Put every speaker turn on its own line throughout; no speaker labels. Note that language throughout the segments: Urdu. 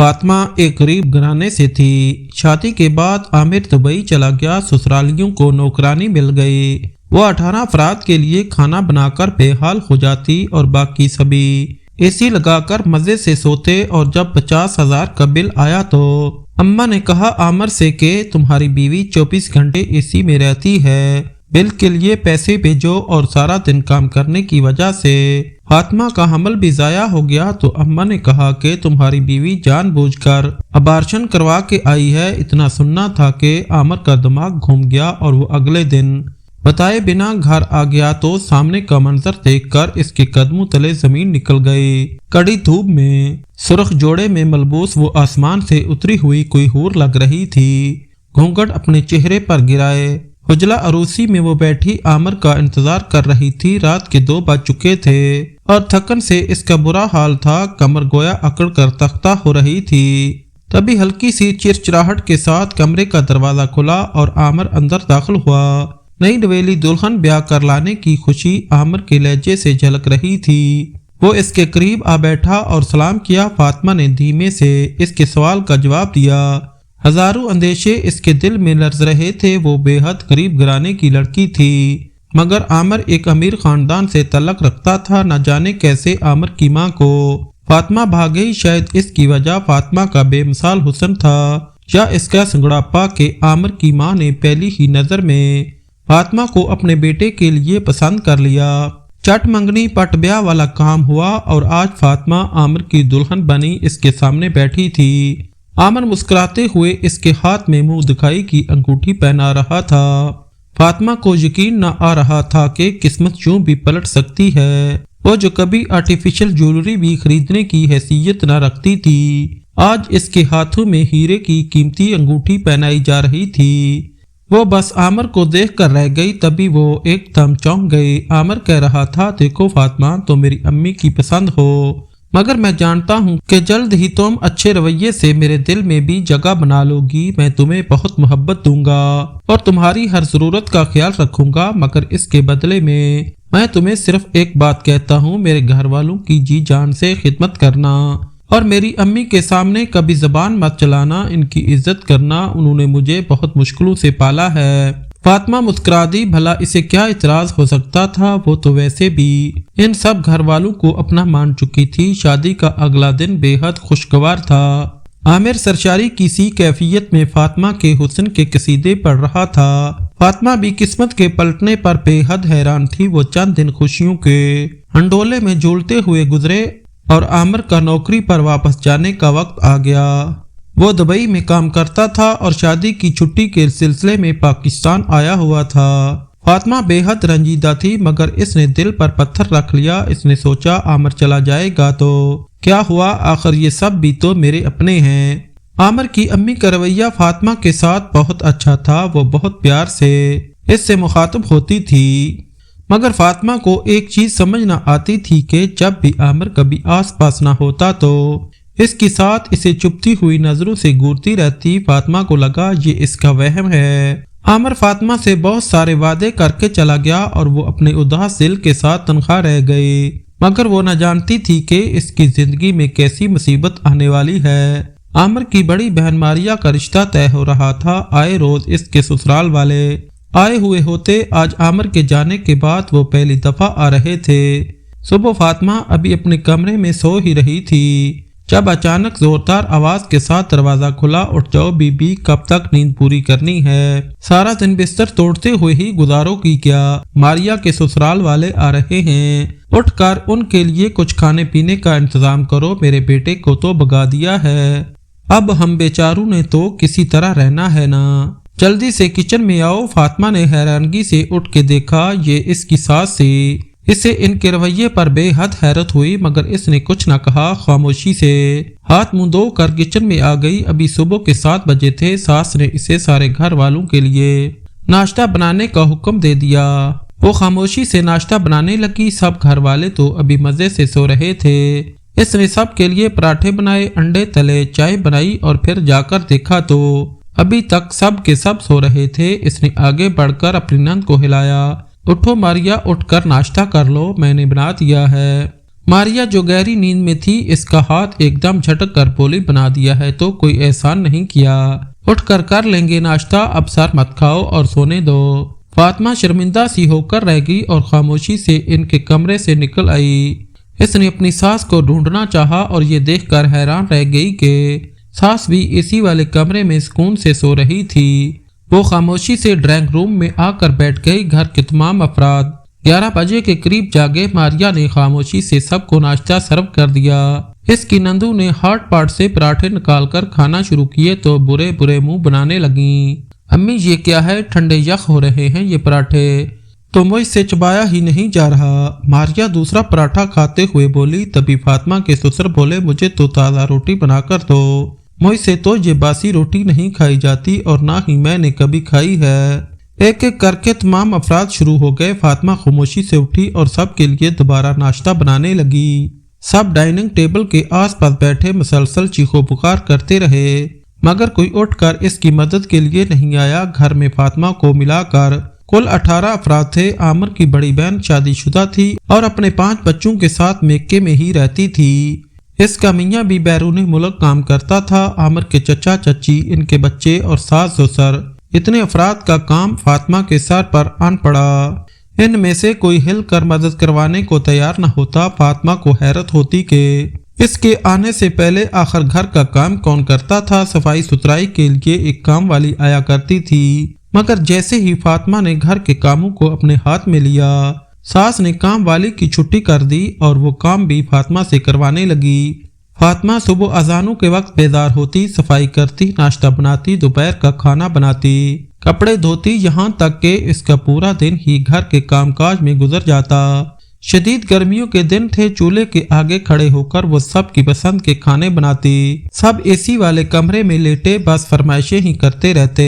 فاطمہ ایک غریب گھرانے سے تھی۔ شادی کے بعد عامر دبئی چلا گیا۔ سسرالیوں کو نوکرانی مل گئی۔ وہ 18 افراد کے لیے کھانا بنا کر بے حال ہو جاتی اور باقی سبھی اے سی لگا کر مزے سے سوتے، اور جب 50,000 کا بل آیا تو اماں نے کہا عامر سے کہ تمہاری بیوی 24 گھنٹے اے سی میں رہتی ہے، بل کے لیے پیسے بھیجو، اور سارا دن کام کرنے کی وجہ سے فاطمہ کا حمل بھی ضائع ہو گیا۔ تو اماں نے کہا کہ تمہاری بیوی جان بوجھ کر ابارشن کروا کے آئی ہے۔ اتنا سننا تھا کہ عامر کا دماغ گھوم گیا اور وہ اگلے دن بتائے بنا گھر آ گیا تو سامنے کا منظر دیکھ کر اس کے قدموں تلے زمین نکل گئی۔ کڑی دھوپ میں سرخ جوڑے میں ملبوس وہ آسمان سے اتری ہوئی کوئی حور لگ رہی تھی۔ گھونگھٹ اپنے چہرے پر گرائے حجلہ عروسی میں وہ بیٹھی عامر کا انتظار کر رہی تھی۔ رات کے 2 بج چکے تھے اور تھکن سے اس کا برا حال تھا، کمر گویا اکڑ کر تختہ ہو رہی تھی۔ تبھی ہلکی سی چرچراہٹ کے ساتھ کمرے کا دروازہ کھلا اور عامر اندر داخل ہوا۔ نئی نویلی دلہن بیاہ کر لانے کی خوشی عامر کے لہجے سے جھلک رہی تھی۔ وہ اس کے قریب آ بیٹھا اور سلام کیا۔ فاطمہ نے دھیمے سے اس کے سوال کا جواب دیا۔ ہزاروں اندیشے اس کے دل میں لرز رہے تھے۔ وہ بے حد غریب گھرانے کی لڑکی تھی، مگر عامر ایک امیر خاندان سے تعلق رکھتا تھا۔ نہ جانے کیسے عامر کی ماں کو فاطمہ بھا گئی۔ شاید اس کی وجہ فاطمہ کا بے مثال حسن تھا، یا اس کا سنگڑاپا کہ عامر کی ماں نے پہلی ہی نظر میں فاطمہ کو اپنے بیٹے کے لیے پسند کر لیا۔ چٹ منگنی پٹ بیاہ والا کام ہوا اور آج فاطمہ عامر کی دلہن بنی اس کے سامنے بیٹھی تھی۔ عامر مسکراتے ہوئے اس کے ہاتھ میں منہ دکھائی کی انگوٹھی پہنا رہا تھا۔ فاطمہ کو یقین نہ آ رہا تھا کہ قسمت یوں بھی پلٹ سکتی ہے۔ وہ جو کبھی آرٹیفیشل جیولری بھی خریدنے کی حیثیت نہ رکھتی تھی، آج اس کے ہاتھوں میں ہیرے کی قیمتی انگوٹھی پہنائی جا رہی تھی۔ وہ بس عامر کو دیکھ کر رہ گئی۔ تبھی وہ ایک دم چونک گئی۔ عامر کہہ رہا تھا، دیکھو فاطمہ، تم میری امی کی پسند ہو، مگر میں جانتا ہوں کہ جلد ہی تم اچھے رویے سے میرے دل میں بھی جگہ بنا لو گی۔ میں تمہیں بہت محبت دوں گا اور تمہاری ہر ضرورت کا خیال رکھوں گا، مگر اس کے بدلے میں تمہیں صرف ایک بات کہتا ہوں، میرے گھر والوں کی جی جان سے خدمت کرنا اور میری امی کے سامنے کبھی زبان مت چلانا، ان کی عزت کرنا، انہوں نے مجھے بہت مشکلوں سے پالا ہے۔ فاطمہ مسکرا دی۔ بھلا اسے کیا اعتراض ہو سکتا تھا؟ وہ تو ویسے بھی ان سب گھر والوں کو اپنا مان چکی تھی۔ شادی کا اگلا دن بے حد خوشگوار تھا۔ عامر سرشاری کی سی کیفیت میں فاطمہ کے حسن کے قصیدے پڑھ رہا تھا۔ فاطمہ بھی قسمت کے پلٹنے پر بے حد حیران تھی۔ وہ چند دن خوشیوں کے ہنڈولے میں جھولتے ہوئے گزرے اور عامر کا نوکری پر واپس جانے کا وقت آ گیا۔ وہ دبئی میں کام کرتا تھا اور شادی کی چھٹی کے سلسلے میں پاکستان آیا ہوا تھا۔ فاطمہ بے حد رنجیدہ تھی، مگر اس نے دل پر پتھر رکھ لیا۔ اس نے سوچا عامر چلا جائے گا تو کیا ہوا، آخر یہ سب بھی تو میرے اپنے ہیں۔ عامر کی امی کا رویہ فاطمہ کے ساتھ بہت اچھا تھا۔ وہ بہت پیار سے اس سے مخاطب ہوتی تھی، مگر فاطمہ کو ایک چیز سمجھ نہ آتی تھی کہ جب بھی عامر کبھی آس پاس نہ ہوتا تو اس کے ساتھ اسے چپتی ہوئی نظروں سے گورتی رہتی۔ فاطمہ کو لگا یہ اس کا وہم ہے۔ عامر فاطمہ سے بہت سارے وعدے کر کے چلا گیا اور وہ اپنے اداس دل کے ساتھ تنہا رہ گئی، مگر وہ نہ جانتی تھی کہ اس کی زندگی میں کیسی مصیبت آنے والی ہے۔ عامر کی بڑی بہن ماریا کا رشتہ طے ہو رہا تھا۔ آئے روز اس کے سسرال والے آئے ہوئے ہوتے۔ آج عامر کے جانے کے بعد وہ پہلی دفعہ آ رہے تھے۔ صبح فاطمہ ابھی اپنے کمرے میں سو ہی رہی تھی جب اچانک زوردار آواز کے ساتھ دروازہ کھلا۔ اٹھ جاؤ بی بی، کب تک نیند پوری کرنی ہے؟ سارا دن بستر توڑتے ہوئے ہی گزارو گی کیا؟ ماریا کے سسرال والے آ رہے ہیں، اٹھ کر ان کے لیے کچھ کھانے پینے کا انتظام کرو، میرے بیٹے کو تو بھگا دیا ہے، اب ہم بیچاروں نے تو کسی طرح رہنا ہے نا، جلدی سے کچن میں آؤ۔ فاطمہ نے حیرانگی سے اٹھ کے دیکھا، یہ اس کی ساس سے اسے ان کے رویے پر بے حد حیرت ہوئی، مگر اس نے کچھ نہ کہا، خاموشی سے ہاتھ منہ دھو کر کچن میں آ گئی۔ ابھی صبح کے 7 بجے تھے۔ ساس نے اسے سارے گھر والوں کے لیے ناشتہ بنانے کا حکم دے دیا۔ وہ خاموشی سے ناشتہ بنانے لگی۔ سب گھر والے تو ابھی مزے سے سو رہے تھے۔ اس نے سب کے لیے پراٹھے بنائے، انڈے تلے، چائے بنائی اور پھر جا کر دیکھا تو ابھی تک سب کے سب سو رہے تھے۔ اس نے آگے بڑھ کر اپنی نند کو ہلایا، اٹھو ماریا، اٹھ کر ناشتہ کر لو، میں نے بنا دیا ہے۔ ماریا جو گہری نیند میں تھی اس کا ہاتھ ایک دم جھٹک کر بولی بنا دیا ہے تو کوئی احسان نہیں کیا، اٹھ کر لیں گے ناشتہ، اب سر مت کھاؤ اور سونے دو۔ فاطمہ شرمندہ سی ہو کر رہ گئی اور خاموشی سے ان کے کمرے سے نکل آئی۔ اس نے اپنی ساس کو ڈھونڈنا چاہا اور یہ دیکھ کر حیران رہ گئی کہ ساس بھی اسی والے کمرے میں سکون سے سو رہی تھی۔ وہ خاموشی سے ڈرائنگ روم میں آ کر بیٹھ گئی۔ گھر کے تمام افراد 11 بجے کے قریب جاگے۔ ماریا نے خاموشی سے سب کو ناشتہ سرو کر دیا۔ اس کی نندو نے ہاٹ پاٹ سے پراٹھے نکال کر کھانا شروع کیے تو برے برے منہ بنانے لگیں۔ امی یہ کیا ہے، ٹھنڈے یخ ہو رہے ہیں یہ پراٹھے تو مجھ سے چبایا ہی نہیں جا رہا۔ ماریا دوسرا پراٹھا کھاتے ہوئے بولی۔ تبھی فاطمہ کے سسر بولے مجھے تو تازہ روٹی بنا کر دو، مجھ سے تو یہ باسی روٹی نہیں کھائی جاتی اور نہ ہی میں نے کبھی کھائی ہے۔ ایک ایک کر کے تمام افراد شروع ہو گئے۔ فاطمہ خاموشی سے اٹھی اور سب کے لیے دوبارہ ناشتہ بنانے لگی۔ سب ڈائننگ ٹیبل کے آس پاس بیٹھے مسلسل چیخو پکار کرتے رہے مگر کوئی اٹھ کر اس کی مدد کے لیے نہیں آیا۔ گھر میں فاطمہ کو ملا کر کل 18 افراد تھے۔ عامر کی بڑی بہن شادی شدہ تھی اور اپنے 5 بچوں کے ساتھ میکے میں ہی رہتی تھی۔ اس کا میاں بھی بیرون ملک کام کرتا تھا۔ عامر کے چچا چچی، ان کے بچے اور ساس سسر، اتنے افراد کا کام فاطمہ کے سر پر آن پڑا۔ ان میں سے کوئی ہل کر مدد کروانے کو تیار نہ ہوتا۔ فاطمہ کو حیرت ہوتی کہ اس کے آنے سے پہلے آخر گھر کا کام کون کرتا تھا۔ صفائی ستھرائی کے لیے ایک کام والی آیا کرتی تھی مگر جیسے ہی فاطمہ نے گھر کے کاموں کو اپنے ہاتھ میں لیا، ساس نے کام والی کی چھٹی کر دی اور وہ کام بھی فاطمہ سے کروانے لگی۔ فاطمہ صبح اذانوں کے وقت بیدار ہوتی، صفائی کرتی، ناشتہ بناتی، دوپہر کا کھانا بناتی، کپڑے دھوتی، یہاں تک کہ اس کا پورا دن ہی گھر کے کام کاج میں گزر جاتا۔ شدید گرمیوں کے دن تھے۔ چولہے کے آگے کھڑے ہو کر وہ سب کی پسند کے کھانے بناتی۔ سب اے سی والے کمرے میں لیٹے بس فرمائشیں ہی کرتے رہتے۔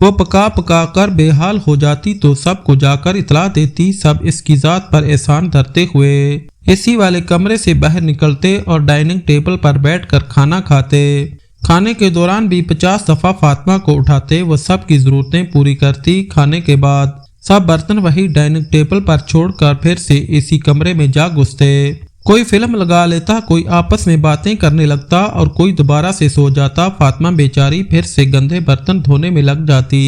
وہ پکا پکا کر بے حال ہو جاتی تو سب کو جا کر اطلاع دیتی۔ سب اس کی ذات پر احسان دھرتے ہوئے اسی والے کمرے سے باہر نکلتے اور ڈائننگ ٹیبل پر بیٹھ کر کھانا کھاتے۔ کھانے کے دوران بھی 50 دفعہ فاطمہ کو اٹھاتے، وہ سب کی ضرورتیں پوری کرتی۔ کھانے کے بعد سب برتن وہی ڈائننگ ٹیبل پر چھوڑ کر پھر سے اسی کمرے میں جا گھستے۔ کوئی فلم لگا لیتا، کوئی آپس میں باتیں کرنے لگتا اور کوئی دوبارہ سے سو جاتا۔ فاطمہ بیچاری پھر سے گندے برتن دھونے میں لگ جاتی۔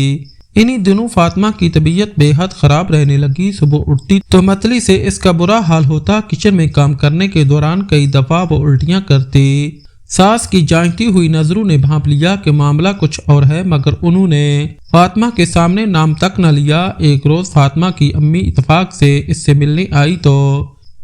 انہی دنوں فاطمہ کی طبیعت بے حد خراب رہنے لگی۔ صبح اٹھتی تو متلی سے اس کا برا حال ہوتا۔ کچن میں کام کرنے کے دوران کئی دفعہ وہ الٹیاں کرتی۔ ساس کی جانچتی ہوئی نظروں نے بھانپ لیا کہ معاملہ کچھ اور ہے مگر انہوں نے فاطمہ کے سامنے نام تک نہ لیا۔ ایک روز فاطمہ کی امی اتفاق سے اس سے ملنے آئی تو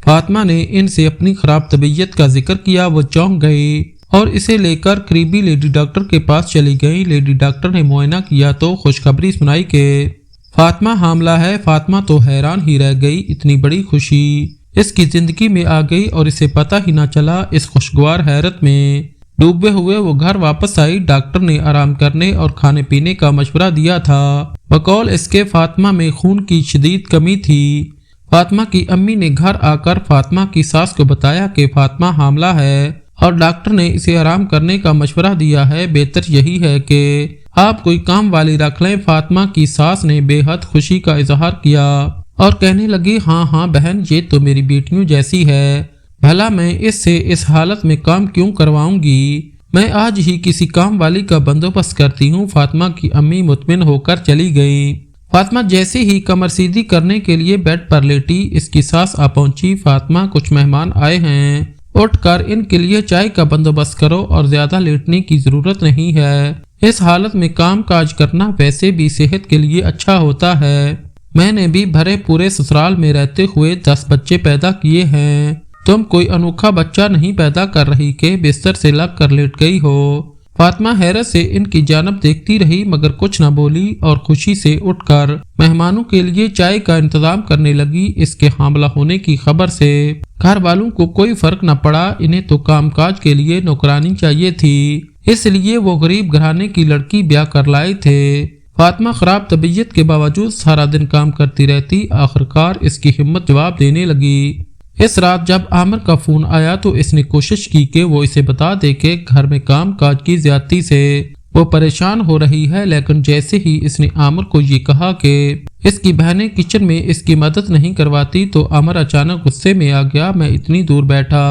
فاطمہ نے ان سے اپنی خراب طبیعت کا ذکر کیا۔ وہ چونک گئی اور اسے لے کر قریبی لیڈی ڈاکٹر کے پاس چلی گئی۔ لیڈی ڈاکٹر نے معائنہ کیا تو خوشخبری سنائی کہ فاطمہ حاملہ ہے۔ فاطمہ تو حیران ہی رہ گئی، اتنی بڑی خوشی اس کی زندگی میں آ گئی اور اسے پتہ ہی نہ چلا۔ اس خوشگوار حیرت میں ڈوبے ہوئے وہ گھر واپس آئی۔ ڈاکٹر نے آرام کرنے اور کھانے پینے کا مشورہ دیا تھا۔ بقول اس کے فاطمہ میں خون کی شدید کمی تھی۔ فاطمہ کی امی نے گھر آ کر فاطمہ کی ساس کو بتایا کہ فاطمہ حاملہ ہے اور ڈاکٹر نے اسے آرام کرنے کا مشورہ دیا ہے۔ بہتر یہی ہے کہ آپ کوئی کام والی رکھ لیں۔ فاطمہ کی ساس نے بے حد خوشی کا اظہار کیا اور کہنے لگی ہاں ہاں بہن، یہ تو میری بیٹیوں جیسی ہے، بھلا میں اس سے اس حالت میں کام کیوں کرواؤں گی، میں آج ہی کسی کام والی کا بندوبست کرتی ہوں۔ فاطمہ کی امی مطمئن ہو کر چلی گئی۔ فاطمہ جیسے ہی کمر سیدھی کرنے کے لیے بیڈ پر لیٹی، اس کی ساس آ پہنچی۔ فاطمہ کچھ مہمان آئے ہیں، اٹھ کر ان کے لیے چائے کا بندوبست کرو اور زیادہ لیٹنے کی ضرورت نہیں ہے۔ اس حالت میں کام کاج کرنا ویسے بھی صحت کے لیے اچھا ہوتا ہے۔ میں نے بھی بھرے پورے سسرال میں رہتے ہوئے 10 بچے پیدا کیے ہیں، تم کوئی انوکھا بچہ نہیں پیدا کر رہی کہ بستر سے لگ کر لیٹ گئی ہو۔ فاطمہ حیرت سے ان کی جانب دیکھتی رہی مگر کچھ نہ بولی اور خوشی سے اٹھ کر مہمانوں کے لیے چائے کا انتظام کرنے لگی۔ اس کے حاملہ ہونے کی خبر سے گھر والوں کو کوئی فرق نہ پڑا، انہیں تو کام کاج کے لیے نوکرانی چاہیے تھی، اس لیے وہ غریب گھرانے کی لڑکی بیاہ کر لائے تھے۔ فاطمہ خراب طبیعت کے باوجود سارا دن کام کرتی رہتی، آخرکار اس کی ہمت جواب دینے لگی۔ اس رات جب عامر کا فون آیا تو اس نے کوشش کی کہ وہ اسے بتا دے کہ گھر میں کام کاج کی زیادتی سے وہ پریشان ہو رہی ہے، لیکن جیسے ہی اس نے عامر کو یہ کہا کہ اس کی بہنیں کچن میں اس کی مدد نہیں کرواتی تو عامر اچانک غصے میں آ گیا۔ میں اتنی دور بیٹھا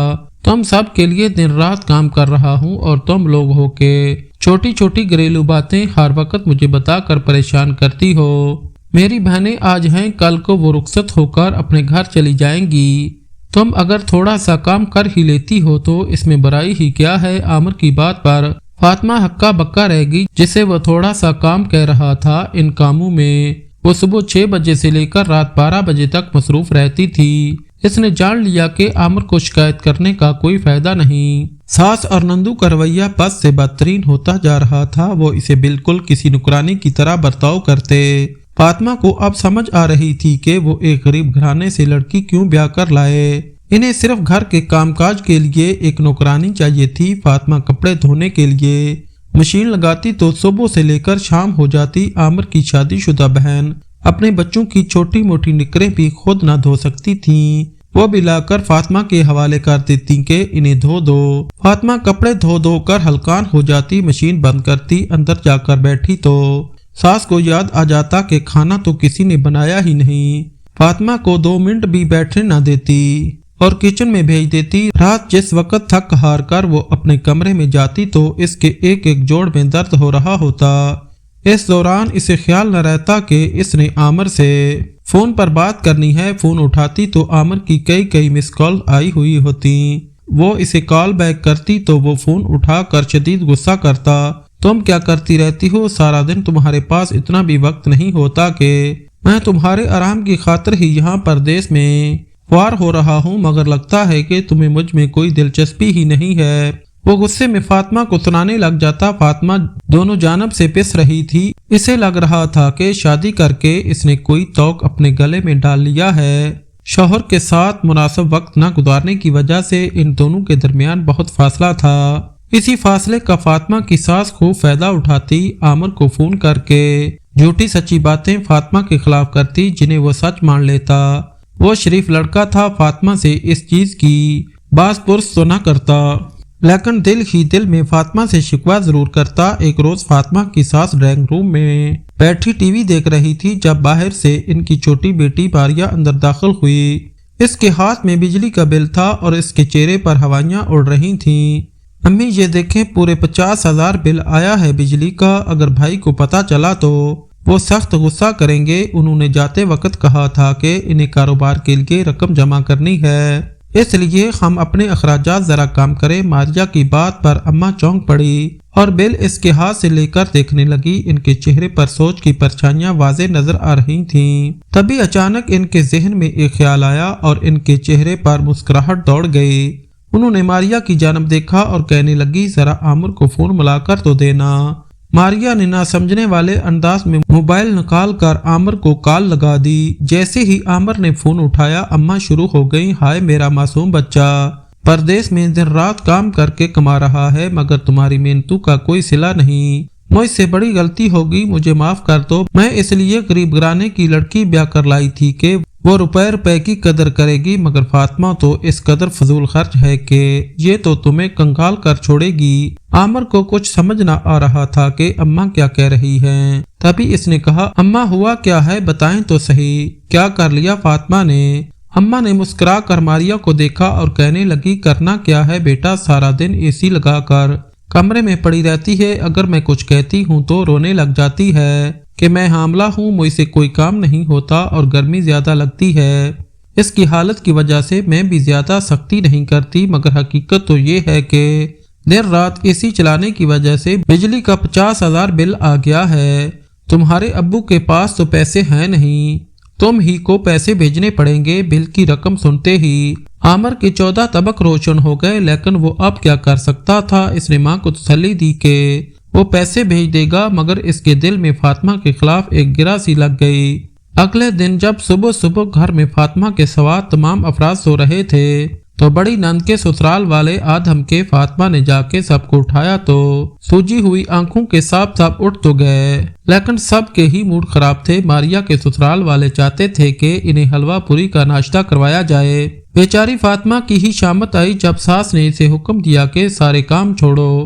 تم سب کے لیے دن رات کام کر رہا ہوں اور تم لوگ ہو کے چھوٹی چھوٹی گھریلو باتیں ہر وقت مجھے بتا کر پریشان کرتی ہو۔ میری بہنیں آج ہیں، کل کو وہ رخصت ہو کر اپنے گھر چلی جائیں گی۔ تم اگر تھوڑا سا کام کر ہی لیتی ہو تو اس میں برائی ہی کیا ہے؟ عامر کی بات پر فاطمہ ہکا بکا رہ گئی، جسے وہ تھوڑا سا کام کہہ رہا تھا۔ ان کاموں میں وہ صبح 6 بجے سے لے کر رات 12 بجے تک مصروف رہتی تھی۔ اس نے جان لیا کہ عامر کو شکایت کرنے کا کوئی فائدہ نہیں۔ ساس اور نندو کا رویہ بد سے بدترین ہوتا جا رہا تھا۔ وہ اسے بالکل کسی نکرانی کی طرح برتاؤ کرتے۔ فاطمہ کو اب سمجھ آ رہی تھی کہ وہ ایک غریب گھرانے سے لڑکی کیوں بیاہ کر لائے۔ انہیں صرف گھر کے کام کاج کے لیے ایک نوکرانی چاہیے تھی۔ فاطمہ کپڑے دھونے کے لیے مشین لگاتی تو صبح سے لے کر شام ہو جاتی۔ عامر کی شادی شدہ بہن اپنے بچوں کی چھوٹی موٹی نکریں بھی خود نہ دھو سکتی تھیں، وہ بھی لا کر فاطمہ کے حوالے کر دیتی کہ انہیں دھو دو۔ فاطمہ کپڑے دھو دھو کر ہلکان ہو جاتی، مشین بند کرتی، اندر جا کر بیٹھی تو ساس کو یاد آ جاتا کہ کھانا تو کسی نے بنایا ہی نہیں۔ فاطمہ کو 2 منٹ بھی بیٹھنے نہ دیتی اور کچن میں بھیج دیتی۔ رات جس وقت تھک ہار کر وہ اپنے کمرے میں جاتی تو اس کے ایک ایک جوڑ میں درد ہو رہا ہوتا۔ اس دوران اسے خیال نہ رہتا کہ اس نے عامر سے فون پر بات کرنی ہے۔ فون اٹھاتی تو عامر کی کئی مس کال آئی ہوئی ہوتی۔ وہ اسے کال بیک کرتی تو وہ فون اٹھا کر شدید غصہ کرتا۔ تم کیا کرتی رہتی ہو؟ سارا دن تمہارے پاس اتنا بھی وقت نہیں ہوتا کہ میں تمہارے آرام کی خاطر ہی یہاں پردیس میں خوار ہو رہا ہوں، مگر لگتا ہے کہ تمہیں مجھ میں کوئی دلچسپی ہی نہیں ہے۔ وہ غصے میں فاطمہ کو سنانے لگ جاتا۔ فاطمہ دونوں جانب سے پس رہی تھی۔ اسے لگ رہا تھا کہ شادی کر کے اس نے کوئی توق اپنے گلے میں ڈال لیا ہے۔ شوہر کے ساتھ مناسب وقت نہ گزارنے کی وجہ سے ان دونوں کے درمیان بہت فاصلہ تھا۔ اسی فاصلے کا فاطمہ کی ساس خوب فائدہ اٹھاتی، عامر کو فون کر کے جھوٹی سچی باتیں فاطمہ کے خلاف کرتی جنہیں وہ سچ مان لیتا۔ وہ شریف لڑکا تھا، فاطمہ سے اس چیز کی باز پرس تو نہ کرتا، لیکن دل ہی دل میں فاطمہ سے شکوہ ضرور کرتا۔ ایک روز فاطمہ کی ساس ڈرائنگ روم میں بیٹھی ٹی وی دیکھ رہی تھی جب باہر سے ان کی چھوٹی بیٹی ماریا اندر داخل ہوئی۔ اس کے ہاتھ میں بجلی کا بل تھا اور اس کے چہرے پر ہوائیاں اڑ رہی تھیں۔ امی یہ دیکھیں، پورے 50,000 بل آیا ہے بجلی کا، اگر بھائی کو پتا چلا تو وہ سخت غصہ کریں گے۔ انہوں نے جاتے وقت کہا تھا کہ انہیں کاروبار کے لیے رقم جمع کرنی ہے، اس لیے ہم اپنے اخراجات ذرا کم کریں۔ ماریا کی بات پر اماں چونک پڑی اور بل اس کے ہاتھ سے لے کر دیکھنے لگی۔ ان کے چہرے پر سوچ کی پرچھائیاں واضح نظر آ رہی تھیں۔ تبھی اچانک ان کے ذہن میں ایک خیال آیا اور ان کے چہرے پر مسکراہٹ دوڑ گئی۔ انہوں نے ماریا کی جانب دیکھا اور کہنے لگی، ذرا عامر کو فون ملا کر تو دینا۔ ماریا نے نہ سمجھنے والے انداز میں موبائل نکال کر عامر کو کال لگا دی۔ جیسے ہی عامر نے فون اٹھایا، اماں شروع ہو گئی، ہائے میرا معصوم بچہ، پردیس میں دن رات کام کر کے کما رہا ہے مگر تمہاری محنتوں کا کوئی صلہ نہیں۔ مجھ سے بڑی غلطی ہوگی، مجھے معاف کر دو۔ میں اس لیے غریب گھرانے کی لڑکی بیاہ کر لائی تھی کہ وہ روپے کی قدر کرے گی، مگر فاطمہ تو اس قدر فضول خرچ ہے کہ یہ تو تمہیں کنگال کر چھوڑے گی۔ عامر کو کچھ سمجھ نہ آ رہا تھا کہ اماں کیا کہہ رہی ہیں۔ تبھی اس نے کہا، اماں ہوا کیا ہے بتائیں تو صحیح، کیا کر لیا فاطمہ نے؟ اماں نے مسکرا کر ماریا کو دیکھا اور کہنے لگی، کرنا کیا ہے بیٹا، سارا دن اے سی لگا کر کمرے میں پڑی رہتی ہے، اگر میں کچھ کہتی ہوں تو رونے لگ جاتی ہے کہ میں حاملہ ہوں، مجھ سے کوئی کام نہیں ہوتا اور گرمی زیادہ لگتی ہے۔ اس کی حالت کی وجہ سے میں بھی زیادہ سختی نہیں کرتی، مگر حقیقت تو یہ ہے کہ دیر رات اے سی چلانے کی وجہ سے بجلی کا 50,000 بل آ گیا ہے۔ تمہارے ابو کے پاس تو پیسے ہیں نہیں، تم ہی کو پیسے بھیجنے پڑیں گے۔ بل کی رقم سنتے ہی عامر کے 14 طبق روشن ہو گئے، لیکن وہ اب کیا کر سکتا تھا؟ اس نے ماں کو تسلی دی کہ وہ پیسے بھیج دے گا، مگر اس کے دل میں فاطمہ کے خلاف ایک گرہ سی لگ گئی۔ اگلے دن جب صبح گھر میں فاطمہ کے سوا تمام افراد سو رہے تھے تو بڑی نند کے سسرال والے آدھم کے فاطمہ نے جا کے سب کو اٹھایا تو سوجی ہوئی آنکھوں کے ساتھ سب اٹھ تو گئے، لیکن سب کے ہی موڈ خراب تھے۔ ماریا کے سسرال والے چاہتے تھے کہ انہیں حلوہ پوری کا ناشتہ کروایا جائے۔ بیچاری فاطمہ کی ہی شامت آئی جب ساس نے اسے حکم دیا کہ سارے کام چھوڑو،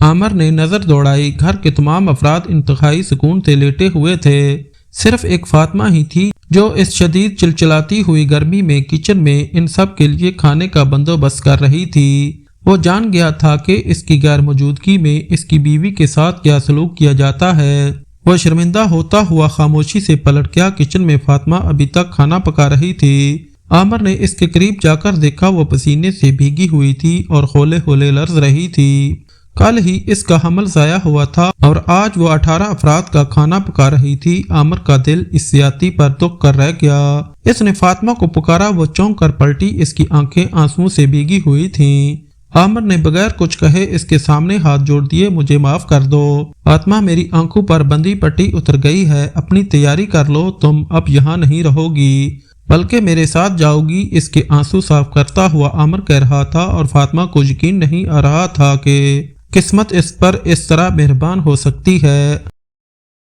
عامر نے نظر دوڑائی۔ گھر کے تمام افراد انتہائی سکون سے لیٹے ہوئے تھے۔ صرف ایک فاطمہ ہی تھی جو اس شدید چلچلاتی ہوئی گرمی میں کچن میں ان سب کے لیے کھانے کا بندوبست کر رہی تھی۔ وہ جان گیا تھا کہ اس کی غیر موجودگی میں اس کی بیوی کے ساتھ کیا سلوک کیا جاتا ہے۔ وہ شرمندہ ہوتا ہوا خاموشی سے پلٹ گیا۔ کچن میں فاطمہ ابھی تک کھانا پکا رہی تھی۔ عامر نے اس کے قریب جا کر دیکھا، وہ پسینے سے بھیگی ہوئی تھی اور ہولے ہولے لرز رہی تھی۔ کل ہی اس کا حمل ضائع ہوا تھا اور آج وہ 18 افراد کا کھانا پکا رہی تھی۔ عامر کا دل اس زیادتی پر دکھ کر رہ گیا۔ اس نے فاطمہ کو پکارا، وہ چونک کر پلٹی۔ اس کی آنکھیں آنسوؤں سے بھیگی ہوئی تھیں۔ عامر نے بغیر کچھ کہے اس کے سامنے ہاتھ جوڑ دیے۔ مجھے معاف کر دو فاطمہ، میری آنکھوں پر بندی پٹی اتر گئی ہے۔ اپنی تیاری کر لو، تم اب یہاں نہیں رہو گی بلکہ میرے ساتھ جاؤ گی۔ اس کے آنسو صاف کرتا ہوا عامر کہہ رہا تھا اور فاطمہ کو یقین نہیں آ رہا تھا کہ قسمت اس پر اس طرح مہربان ہو سکتی ہے۔